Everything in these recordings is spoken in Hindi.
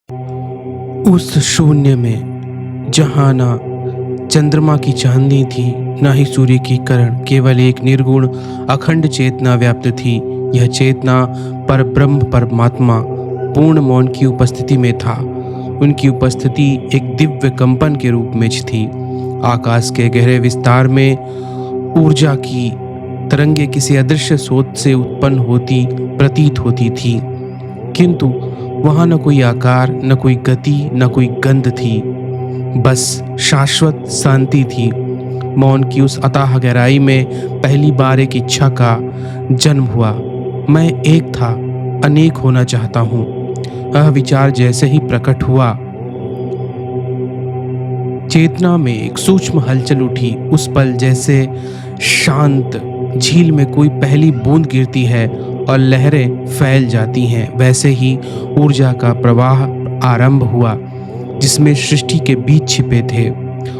उस शून्य में जहाँ ना चंद्रमा की चांदनी थी, ना ही सूर्य की किरण, केवल एक निर्गुण अखंड चेतना व्याप्त थी। यह चेतना पर ब्रह्म परमात्मा पूर्ण मौन की उपस्थिति में था। उनकी उपस्थिति एक दिव्य कंपन के रूप में थी। आकाश के गहरे विस्तार में ऊर्जा की तरंगे किसी अदृश्य स्रोत से उत्पन्न होती प्रतीत होती थी, किंतु वहां न कोई आकार, न कोई गति, न कोई गंध थी। बस शाश्वत शांति थी। मौन की उस अथाह गहराई में पहली बार एक इच्छा का जन्म हुआ। मैं एक था, अनेक होना चाहता हूँ। यह विचार जैसे ही प्रकट हुआ, चेतना में एक सूक्ष्म हलचल उठी। उस पल जैसे शांत झील में कोई पहली बूंद गिरती है और लहरें फैल जाती हैं, वैसे ही ऊर्जा का प्रवाह आरंभ हुआ जिसमें सृष्टि के बीज छिपे थे।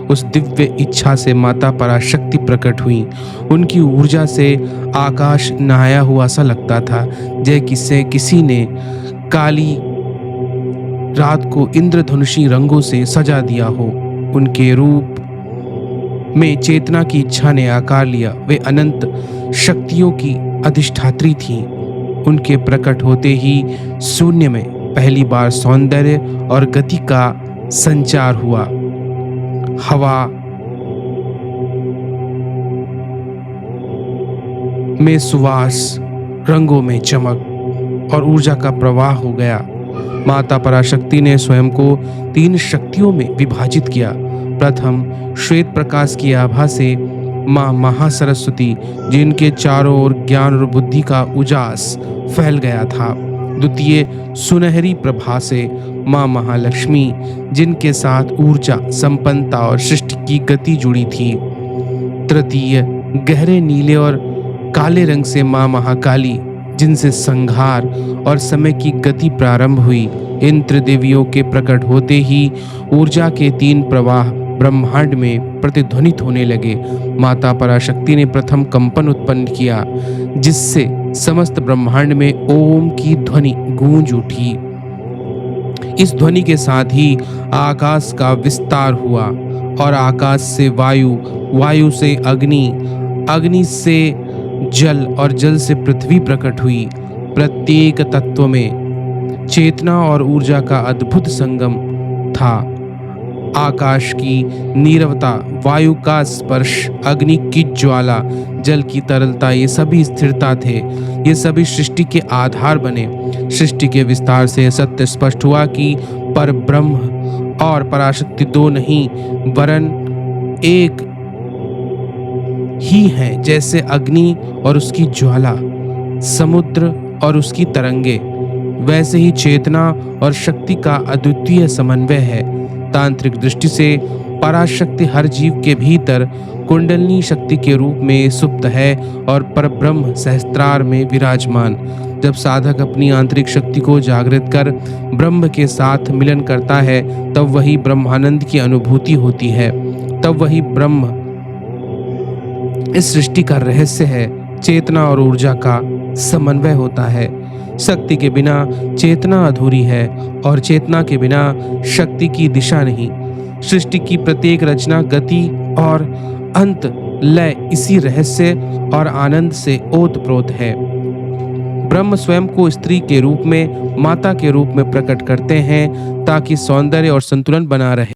उस दिव्य इच्छा से माता पराशक्ति प्रकट हुई। उनकी ऊर्जा से आकाश नहाया हुआ सा लगता था, जैसे किसी ने काली रात को इंद्रधनुषी रंगों से सजा दिया हो। उनके रूप में चेतना की इच्छा ने आकार लिया। वे अनंत शक्तियों की अधिष्ठात्री थीं। उनके प्रकट होते ही शून्य में पहली बार सौंदर्य और गति का संचार हुआ। हवा में सुवास, रंगों में चमक और ऊर्जा का प्रवाह हो गया। माता पराशक्ति ने स्वयं को 3 शक्तियों में विभाजित किया। प्रथम श्वेत प्रकाश की आभा से माँ महासरस्वती, जिनके चारों ओर ज्ञान और बुद्धि का उजास फैल गया था। द्वितीय सुनहरी प्रभा से माँ महालक्ष्मी, जिनके साथ ऊर्जा, संपन्नता और सृष्टि की गति जुड़ी थी। तृतीय गहरे नीले और काले रंग से माँ महाकाली, जिनसे संहार और समय की गति प्रारंभ हुई। इन त्रिदेवियों के प्रकट होते ही ऊर्जा के 3 प्रवाह ब्रह्मांड में प्रतिध्वनित होने लगे। माता पराशक्ति ने प्रथम कंपन उत्पन्न किया, जिससे समस्त ब्रह्मांड में ओम की ध्वनि गूंज उठी। इस ध्वनि के साथ ही आकाश का विस्तार हुआ और आकाश से वायु, वायु से अग्नि, अग्नि से जल और जल से पृथ्वी प्रकट हुई। प्रत्येक तत्व में चेतना और ऊर्जा का अद्भुत संगम था। आकाश की नीरवता, वायु का स्पर्श, अग्नि की ज्वाला, जल की तरलता, ये सभी स्थिरता थे। ये सभी सृष्टि के आधार बने। सृष्टि के विस्तार से सत्य स्पष्ट हुआ कि पर ब्रह्म और पराशक्ति 2 नहीं, वरन एक ही हैं। जैसे अग्नि और उसकी ज्वाला, समुद्र और उसकी तरंगे, वैसे ही चेतना और शक्ति का अद्वितीय समन्वय है। तांत्रिक दृष्टि से पराशक्ति हर जीव के भीतर कुंडलिनी शक्ति के रूप में सुप्त है और परब्रह्म सहस्त्रार में विराजमान। जब साधक अपनी आंतरिक शक्ति को जागृत कर ब्रह्म के साथ मिलन करता है, तब वही ब्रह्मानंद की अनुभूति होती है। तब वही ब्रह्म इस सृष्टि का रहस्य है। चेतना और ऊर्जा का समन्वय होता है। शक्ति के बिना चेतना अधूरी है और चेतना के बिना शक्ति की दिशा नहीं। सृष्टि की प्रत्येक रचना, गति और अंत, लय इसी रहस्य और आनंद से ओतप्रोत है। ब्रह्म स्वयं को स्त्री के रूप में, माता के रूप में प्रकट करते हैं, ताकि सौंदर्य और संतुलन बना रहे।